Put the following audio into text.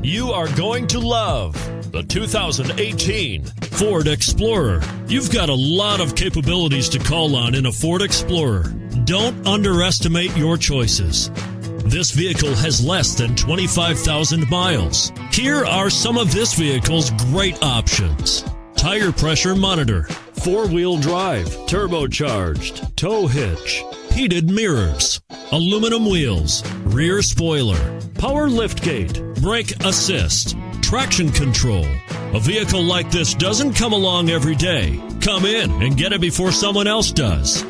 You are going to love the 2018 Ford Explorer. You've got a lot of capabilities to call on in a Ford Explorer. Don't underestimate your choices. This vehicle has less than 25,000 miles. Here are some of this vehicle's great options: tire pressure monitor, four-wheel drive, turbocharged, tow hitch, heated mirrors, aluminum wheels, rear spoiler, power liftgate, brake assist, traction control. A vehicle like this doesn't come along every day. Come in and get it before someone else does.